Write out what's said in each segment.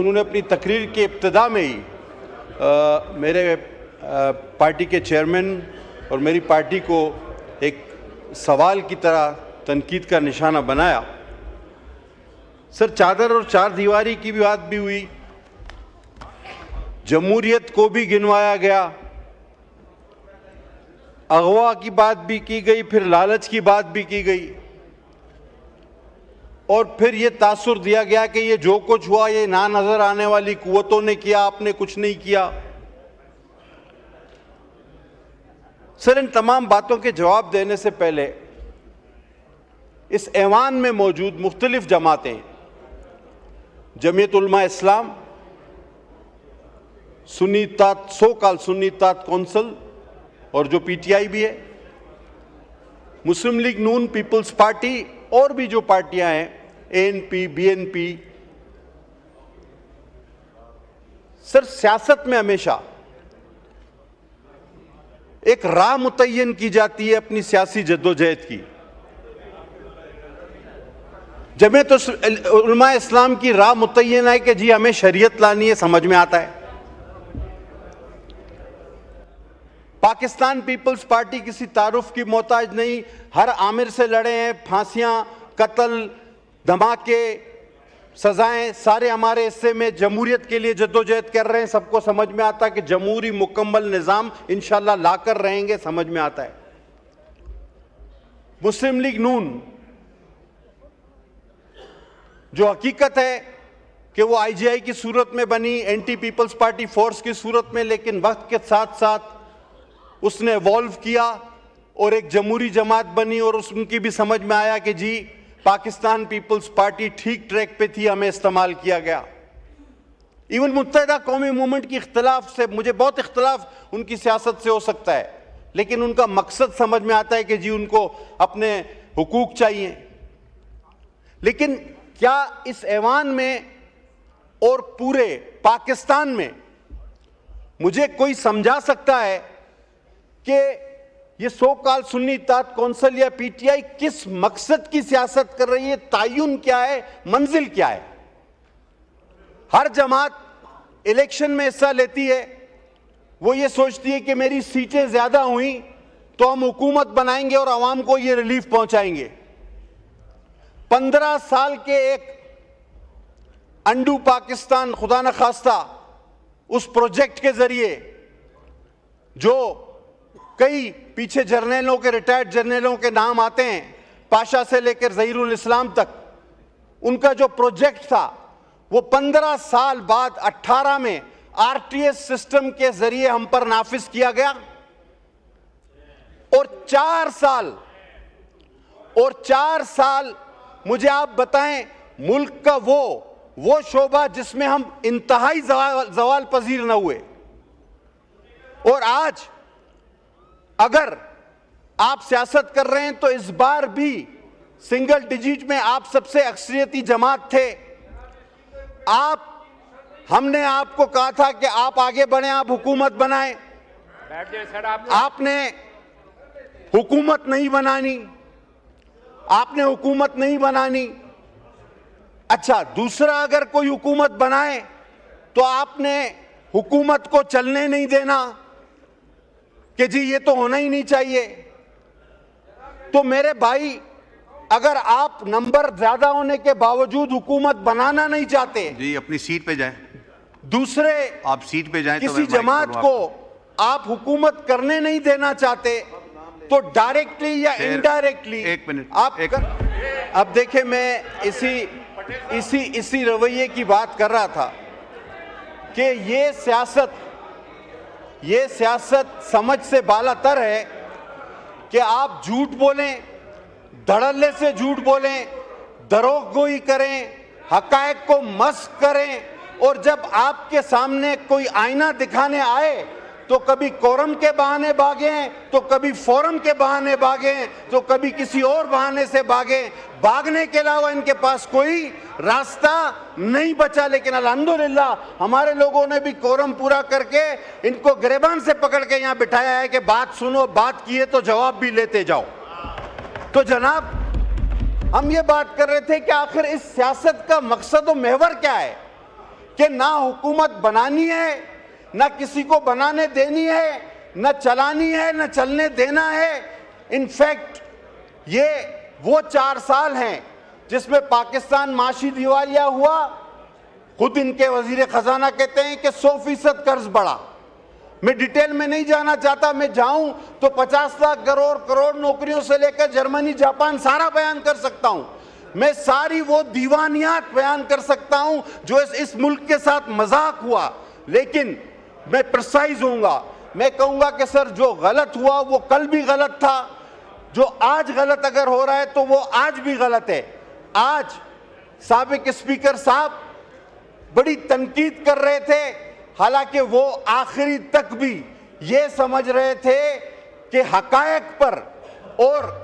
उन्होंने अपनी तकरीर के इब्तिदा में ही मेरे पार्टी के चेयरमैन और मेरी पार्टी को एक सवाल की तरह तनकीद का निशाना बनाया। सर, चादर और चार दीवारी की भी बात भी हुई, जमहूरियत को भी गिनवाया गया, अगवा की बात भी की गई, फिर लालच की बात भी की गई और फिर ये तासुर दिया गया कि ये जो कुछ हुआ ये ना नजर आने वाली कुव्वतों ने किया, आपने कुछ नहीं किया। सर, इन तमाम बातों के जवाब देने से पहले इस ऐवान में मौजूद मुख्तलिफ जमातें, जमीयत उलमा इस्लाम, सुन्नी इत्तेहाद, सो कॉल सुन्नी इत्तेहाद कौंसिल और जो पीटीआई भी है, मुस्लिम लीग नून, पीपल्स पार्टी और भी जो पार्टियां हैं, एएनपी, बीएनपी। सर, सियासत में हमेशा एक राह मुतय्यन की जाती है अपनी सियासी जद्दोजहद की। जमीयत उलमा इस्लाम की राह मुतय्यन है कि जी हमें शरीयत लानी है, समझ में आता है। पाकिस्तान पीपल्स पार्टी किसी तारुफ की मोहताज नहीं, हर आमिर से लड़े हैं, फांसियां, कत्ल, धमाके, सजाएं सारे हमारे हिस्से में, जमहूरियत के लिए जद्दोजहद कर रहे हैं। सबको समझ में आता है कि जमहूरी मुकम्मल निज़ाम इंशाल्लाह लाकर रहेंगे, समझ में आता है। मुस्लिम लीग नून, जो हकीकत है कि वो आईजीआई की सूरत में बनी, एंटी पीपल्स पार्टी फोर्स की सूरत में, लेकिन वक्त के साथ साथ उसने इवॉल्व किया और एक जमहूरी जमात बनी और उनकी भी समझ में आया कि जी पाकिस्तान पीपल्स पार्टी ठीक ट्रैक पे थी, हमें इस्तेमाल किया गया। इवन मुत्तहिदा कौमी मूवमेंट की इख्तलाफ से मुझे बहुत इख्तलाफ उनकी सियासत से हो सकता है, लेकिन उनका मकसद समझ में आता है कि जी उनको अपने हुकूक चाहिए। लेकिन क्या इस ऐवान में और पूरे पाकिस्तान में मुझे कोई समझा सकता है कि ये सो कॉल सुन्नी इत्तेहाद कौंसिल या पीटीआई किस मकसद की सियासत कर रही है, तायुन क्या है, मंजिल क्या है? हर जमात इलेक्शन में हिस्सा लेती है, वो ये सोचती है कि मेरी सीटें ज्यादा हुई तो हम हुकूमत बनाएंगे और आवाम को ये रिलीफ पहुंचाएंगे। 15 साल के एक अंडू पाकिस्तान खुदा न खास्ता उस प्रोजेक्ट के जरिए जो कई पीछे जर्नलों के, रिटायर्ड जर्नलों के नाम आते हैं, पाशा से लेकर ज़हीरुल इस्लाम तक, उनका जो प्रोजेक्ट था वो 15 साल बाद 18 में आरटीएस सिस्टम के जरिए हम पर नाफिज किया गया और 4 साल मुझे आप बताएं, मुल्क का वो शोबा जिसमें हम इंतहाई जवाल पजीर न हुए। और आज अगर आप सियासत कर रहे हैं तो इस बार भी सिंगल डिजिट में आप सबसे अक्सरियती जमात थे। हमने आपको कहा था कि आप आगे बढ़ें, आप हुकूमत बनाएं। आपने हुकूमत नहीं बनानी। अच्छा, दूसरा, अगर कोई हुकूमत बनाए तो आपने हुकूमत को चलने नहीं देना कि जी ये तो होना ही नहीं चाहिए। तो मेरे भाई, अगर आप नंबर ज्यादा होने के बावजूद हुकूमत बनाना नहीं चाहते, जी अपनी सीट पे जाएं। दूसरे आप सीट पे जाएं, किसी जमात को आप हुकूमत करने नहीं देना चाहते, तो डायरेक्टली या इनडायरेक्टली आप अब देखें, मैं इसी रवैये की बात कर रहा था कि ये सियासत समझ से बालातर है कि आप झूठ बोलें, धड़ल्ले से झूठ बोलें, दरोगोई करें, हकायक को मस्क करें, और जब आपके सामने कोई आईना दिखाने आए तो कभी कोरम के बहाने भागें, तो कभी फोरम के बहाने भागें, तो कभी किसी और बहाने से भागें। भागने के अलावा इनके पास कोई रास्ता नहीं बचा। लेकिन अल्हम्दुलिल्लाह हमारे लोगों ने भी कोरम पूरा करके इनको गिरबान से पकड़ के यहाँ बिठाया है कि बात सुनो, बात किए तो जवाब भी लेते जाओ। तो जनाब, हम ये बात कर रहे थे कि आखिर इस सियासत का मकसद और महवर क्या है? कि ना हुकूमत बनानी है, ना किसी को बनाने देनी है, न चलानी है, न चलने देना है। इनफैक्ट ये वो 4 साल हैं जिसमें पाकिस्तान माशी दिवालिया हुआ। खुद इनके वजीर खजाना कहते हैं कि 100% कर्ज बढ़ा। मैं डिटेल में नहीं जाना चाहता, मैं जाऊं तो 50 लाख करोड़ नौकरियों से लेकर जर्मनी जापान सारा बयान कर सकता हूं। मैं सारी वो दीवानियात बयान कर सकता हूं जो इस मुल्क के साथ मजाक हुआ। लेकिन मैं प्रिसाइज होऊंगा, मैं कहूंगा कि सर जो गलत हुआ वो कल भी गलत था, जो आज गलत अगर हो रहा है तो वो आज भी गलत है। आज साबिक स्पीकर साहब बड़ी तनकीद कर रहे थे, हालांकि वो आखिरी तक भी ये समझ रहे थे कि हकायक पर और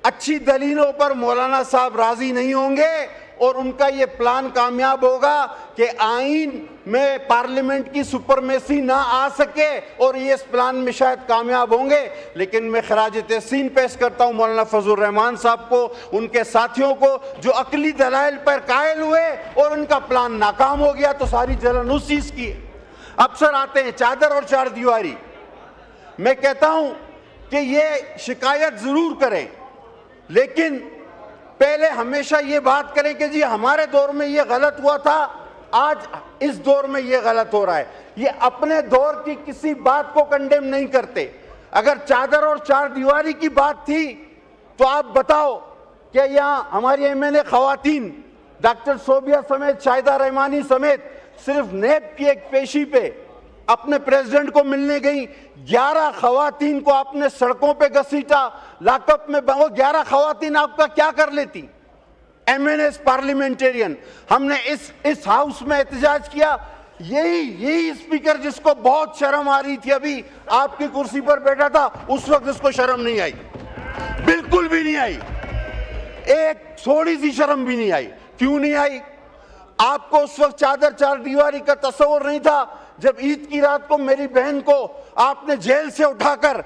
अच्छी दलीलों पर मौलाना साहब राजी नहीं होंगे और उनका ये प्लान कामयाब होगा कि आईन में पार्लियामेंट की सुपरमेसी ना आ सके और ये इस प्लान में शायद कामयाब होंगे। लेकिन मैं खराज तहसीन पेश करता हूँ मौलाना फजल रहमान साहब को, उनके साथियों को, जो अकली दलाइल पर कायल हुए और उनका प्लान नाकाम हो गया। तो सारी जलन उस चीज की है। अफसर आते हैं चादर और चार दीवारी। मैं कहता हूं कि ये शिकायत जरूर करें, लेकिन पहले हमेशा ये बात करें कि जी हमारे दौर में ये गलत हुआ था, आज इस दौर में ये गलत हो रहा है। ये अपने दौर की किसी बात को कंडेम नहीं करते। अगर चादर और चार दीवारी की बात थी तो आप बताओ कि यहाँ हमारी एमएनए खवातीन डॉक्टर सोबिया समेत, शाहिदा रहमानी समेत सिर्फ नेब की एक पेशी पे अपने प्रेसिडेंट को मिलने गई। 11 खवातीन को आपने सड़कों पे घसीटा, लॉकअप में। वो 11 खवातीन आपका क्या कर लेती? MNS parliamentarian. हमने इस हाउस में एहतजाज किया। यही स्पीकर जिसको बहुत शर्म आ रही थी, अभी आपकी कुर्सी पर बैठा था, उस वक्त इसको शर्म नहीं आई, बिल्कुल भी नहीं आई, एक थोड़ी सी शर्म भी नहीं आई। क्यों नहीं आई? आपको उस वक्त चादर चार दीवारी का तस्वर नहीं था। जब ईद की रात को मेरी बहन को आपने जेल से उठाकर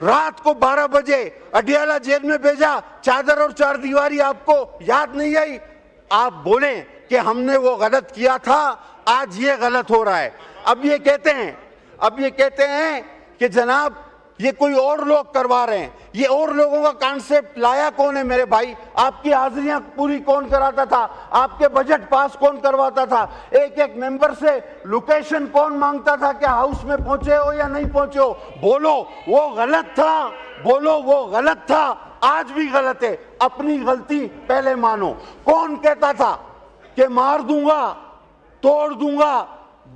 रात को 12 बजे अडियाला जेल में भेजा, चादर और चार दीवारी आपको याद नहीं आई? आप बोले कि हमने वो गलत किया था, आज ये गलत हो रहा है। अब ये कहते हैं कि जनाब ये कोई और लोग करवा रहे हैं। ये और लोगों का कॉन्सेप्ट लाया कौन है मेरे भाई? आपकी हाजिरियां पूरी कौन कराता था? आपके बजट पास कौन करवाता था? एक एक मेंबर से लोकेशन कौन मांगता था कि हाउस में पहुंचे हो या नहीं पहुंचे हो? बोलो वो गलत था, बोलो वो गलत था, आज भी गलत है। अपनी गलती पहले मानो। कौन कहता था कि मार दूंगा, तोड़ दूंगा,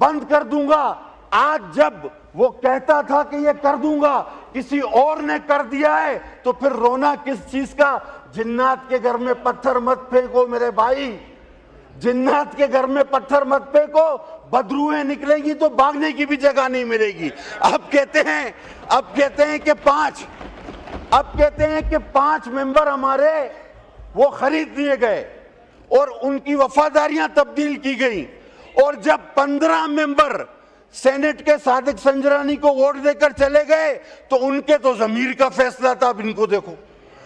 बंद कर दूंगा? आज जब वो कहता था कि ये कर दूंगा, किसी और ने कर दिया है, तो फिर रोना किस चीज का? जिन्नात के घर में पत्थर मत फेंको मेरे भाई, जिन्नात के घर में पत्थर मत फेंको, बदरूहें निकलेगी तो भागने की भी जगह नहीं मिलेगी। अब कहते हैं कि 5 मेंबर हमारे वो खरीद लिए गए और उनकी वफादारियां तब्दील की गई। और जब 15 मेंबर सेनेट के सादिक संजरानी को वोट देकर चले गए तो उनके तो जमीर का फैसला था। अब इनको देखो,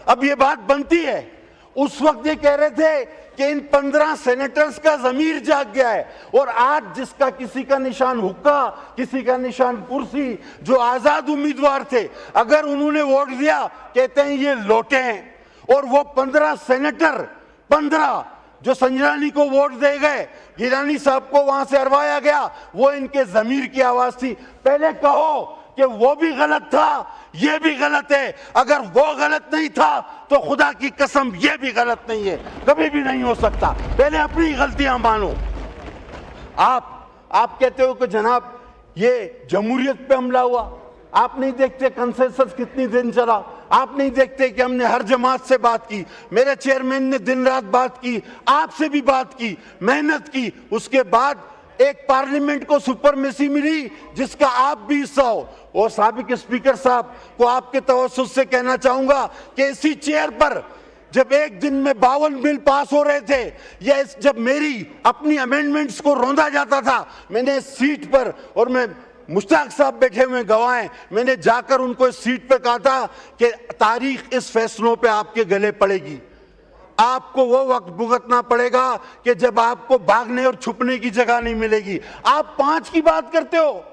अब ये बात बनती है। उस वक्त ये कह रहे थे कि इन 15 सेनेटर्स का जमीर जाग गया है, और आज जिसका किसी का निशान हुक्का, किसी का निशान कुर्सी, जो आजाद उम्मीदवार थे, अगर उन्होंने वोट दिया, कहते हैं ये लौटे हैं। और वो 15 सेनेटर, 15 जो संजरानी को वोट दे गए, गिलानी साहब को वहां से हरवाया गया, वो इनके जमीर की आवाज थी। पहले कहो कि वो भी गलत था, ये भी गलत है। अगर वो गलत नहीं था तो खुदा की कसम ये भी गलत नहीं है, कभी भी नहीं हो सकता। पहले अपनी गलतियां मानो। आप कहते हो कि जनाब ये जमहूरियत पे हमला हुआ। आप नहीं देखते कंसेंसस कितनी दिन चला? आप नहीं देखते कि हमने हर जमात से बात की, मेरे चेयरमैन ने दिन रात बात की, आपसे भी बात की, मेहनत की। उसके बाद एक पार्लियामेंट को सुपरमेसी मिली जिसका आप भी हिस्सा हो। और साबिक स्पीकर साहब को आपके तवज्जुह से कहना चाहूंगा कि इसी चेयर पर जब एक दिन में 52 बिल पास हो रहे थे, या जब मेरी अपनी अमेंडमेंट्स को रौंदा जाता था, मैंने इस सीट पर, और मैं मुश्ताक साहब बैठे हुए गवाह हैं, मैंने जाकर उनको इस सीट पे कहा था कि तारीख इस फैसलों पे आपके गले पड़ेगी। आपको वो वक्त भुगतना पड़ेगा कि जब आपको भागने और छुपने की जगह नहीं मिलेगी। आप 5 की बात करते हो,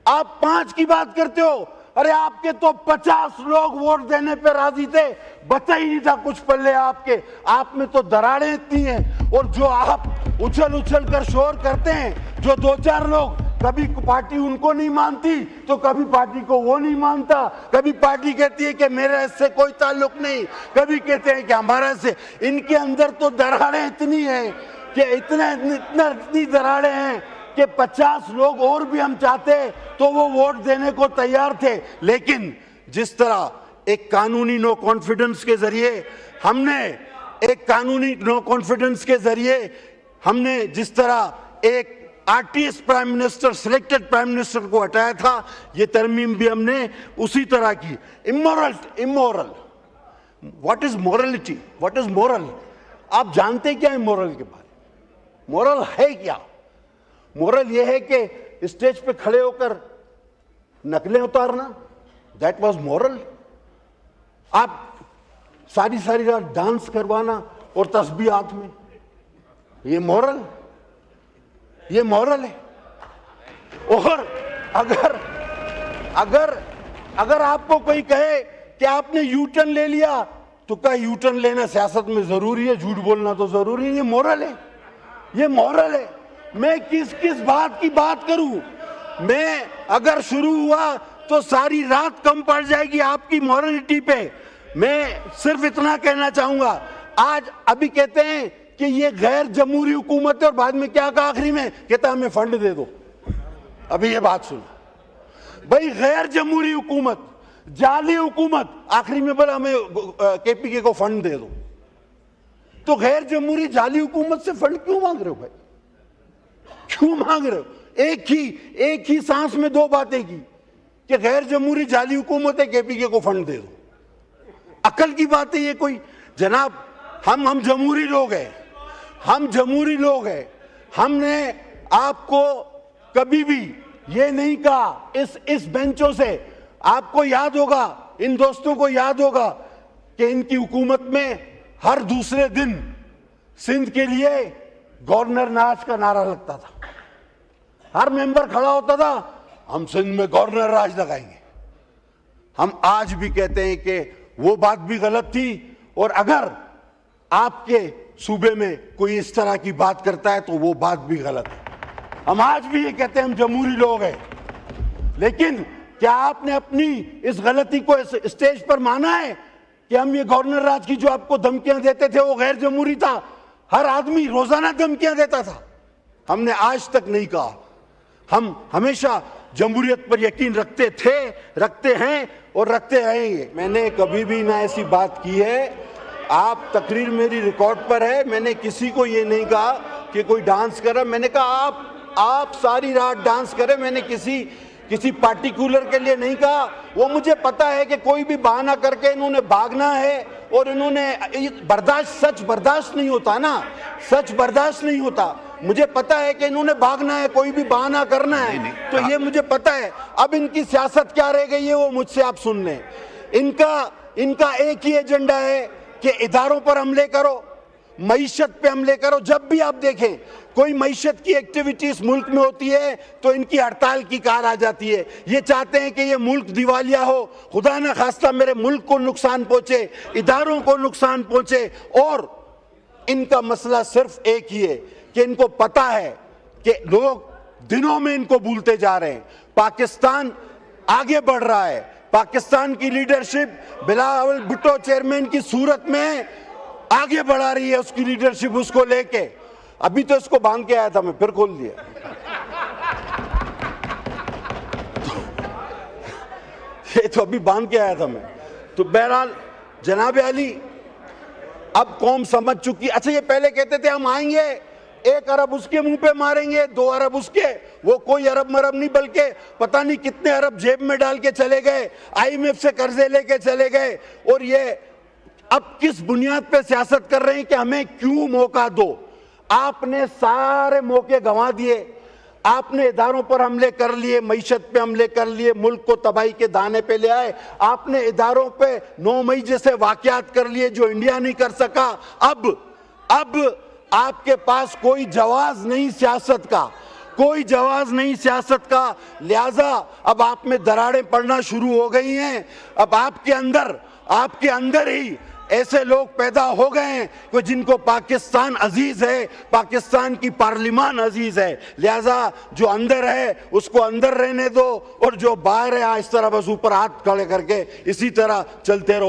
आप 5 की बात करते हो। अरे आपके तो 50 लोग वोट देने पे राजी थे, बचा ही नहीं था कुछ पल्ले आपके। आप में तो दरारें इतनी हैं, और जो आप उछल उछल कर शोर करते हैं, जो 2-4 लोग, कभी पार्टी उनको नहीं मानती तो कभी पार्टी को वो नहीं मानता, कभी पार्टी कहती है कि मेरे इससे कोई ताल्लुक नहीं, कभी कहते हैं कि हमारे से। इनके अंदर तो दरारें इतनी हैं कि इतनी दरारें हैं कि 50 लोग और भी हम चाहते तो वो वोट देने को तैयार थे। लेकिन जिस तरह एक कानूनी नो कॉन्फिडेंस के जरिए हमने जिस तरह एक RTS prime minister, selected prime minister को हटाया था, ये तरमीम भी हमने उसी तरह की। Immoral, what is morality, what is moral? आप जानते क्या है मोरल के बारे में? मोरल है क्या? मोरल यह है कि स्टेज पे खड़े होकर नकलें उतारना, दैट वाज मोरल। आप सारी रात डांस करवाना और तस्बीह हाथ में, ये मोरल है। और अगर आपको कोई कहे कि आपने यू टर्न ले लिया, तो क्या यू टर्न लेना सियासत में जरूरी है? झूठ बोलना तो जरूरी है। ये मोरल है, ये मोरल है। मैं किस बात की बात करूं? मैं अगर शुरू हुआ तो सारी रात कम पड़ जाएगी आपकी मोरलिटी पे। मैं सिर्फ इतना कहना चाहूंगा, आज अभी कहते हैं कि ये गैर जमहूरी हुकूमत है, और बाद में क्या कहा आखिरी में? कहता हमें फंड दे दो। अभी ये बात सुनो भाई, गैर जमहूरी हुकूमत, जाली हुकूमत, आखिरी में बोला हमें केपीके को फंड दे दो। तो गैर जमहूरी जाली हुकूमत से फंड क्यों मांग रहे हो भाई? क्यों मांग रहे हो? एक ही सांस में 2 बातें की कि गैर जमहूरी जाली हुकूमत है, केपीके को फंड दे दो। अकल की बात है ये कोई? जनाब, हम जमहूरी लोग हैं, हम जमहूरी लोग हैं। हमने आपको कभी भी ये नहीं कहा, इस बेंचों से आपको याद होगा, इन दोस्तों को याद होगा कि इनकी हुकूमत में हर दूसरे दिन सिंध के लिए गवर्नर नाज का नारा लगता था। हर मेंबर खड़ा होता था, हम सिंध में गवर्नर राज लगाएंगे। हम आज भी कहते हैं कि वो बात भी गलत थी, और अगर आपके सूबे में कोई इस तरह की बात करता है तो वो बात भी गलत है। हम आज भी ये कहते हैं हम जमहूरी लोग हैं। लेकिन क्या आपने अपनी इस गलती को इस स्टेज पर माना है कि हम ये गवर्नर राज की जो आपको धमकियां देते थे वो गैर जमहूरी था? हर आदमी रोजाना धमकियां देता था। हमने आज तक नहीं कहा। हम हमेशा जमहूरियत पर यकीन रखते थे, रखते हैं और रखते रहेंगे। मैंने कभी भी ना ऐसी बात की है। आप तकरीर मेरी रिकॉर्ड पर है, मैंने किसी को ये नहीं कहा कि कोई डांस करे। मैंने कहा आप सारी रात डांस करें। मैंने किसी पार्टिकुलर के लिए नहीं कहा। वो मुझे पता है कि कोई भी बहाना करके इन्होंने भागना है, और इन्होंने सच बर्दाश्त नहीं होता ना, सच बर्दाश्त नहीं होता। मुझे पता है कि इन्होंने भागना है, कोई भी बहाना करना है, तो ये मुझे पता है। अब इनकी सियासत क्या रह गई है वो मुझसे आप सुन लें। इनका एक ही एजेंडा है कि इदारों पर हमले करो, मईशत पे हमले करो। जब भी आप देखें कोई मईशत की एक्टिविटीज मुल्क में होती है तो इनकी हड़ताल की कार आ जाती है। ये चाहते हैं कि ये मुल्क दिवालिया हो, खुदा न खास्ता मेरे मुल्क को नुकसान पहुंचे, इदारों को नुकसान पहुंचे। और इनका मसला सिर्फ एक ही है कि इनको पता है कि लोग दिनों में इनको भूलते जा रहे हैं। पाकिस्तान आगे बढ़ रहा है। पाकिस्तान की लीडरशिप बिलावल भुट्टो चेयरमैन की सूरत में आगे बढ़ा रही है, उसकी लीडरशिप उसको लेके। अभी तो इसको बांध के आया था मैं, फिर खोल दिया। ये तो अभी बांध के आया था मैं। तो बहरहाल जनाब अली, अब कौम समझ चुकी। अच्छा, ये पहले कहते थे हम आएंगे, 1 अरब उसके मुंह पे मारेंगे, 2 अरब उसके। वो कोई अरब मरब नहीं, बल्कि पता नहीं कितने अरब जेब में डाल के चले गए, IMF से कर्जे लेके चले गए। और ये अब किस बुनियाद पे सियासत कर रहे हैं कि हमें क्यों मौका दो? आपने सारे मौके गंवा दिए। आपने इदारों पर हमले कर लिए, मईशत पे हमले कर लिए, मुल्क को तबाही के दाने पे ले आए। आपने इदारों पे 9 मई जैसे वाकयात कर लिए जो इंडिया नहीं कर सका। अब आपके पास कोई जवाब नहीं सियासत का, कोई जवाब नहीं सियासत का। लिहाजा अब आप में दरारें पड़ना शुरू हो गई हैं। अब आपके अंदर ही ऐसे लोग पैदा हो गए हैं कि जिनको पाकिस्तान अजीज है, पाकिस्तान की पार्लिमान अजीज है। लिहाजा जो अंदर है उसको अंदर रहने दो और जो बाहर है इस तरह बस ऊपर हाथ खड़े करके इसी तरह चलते रहो।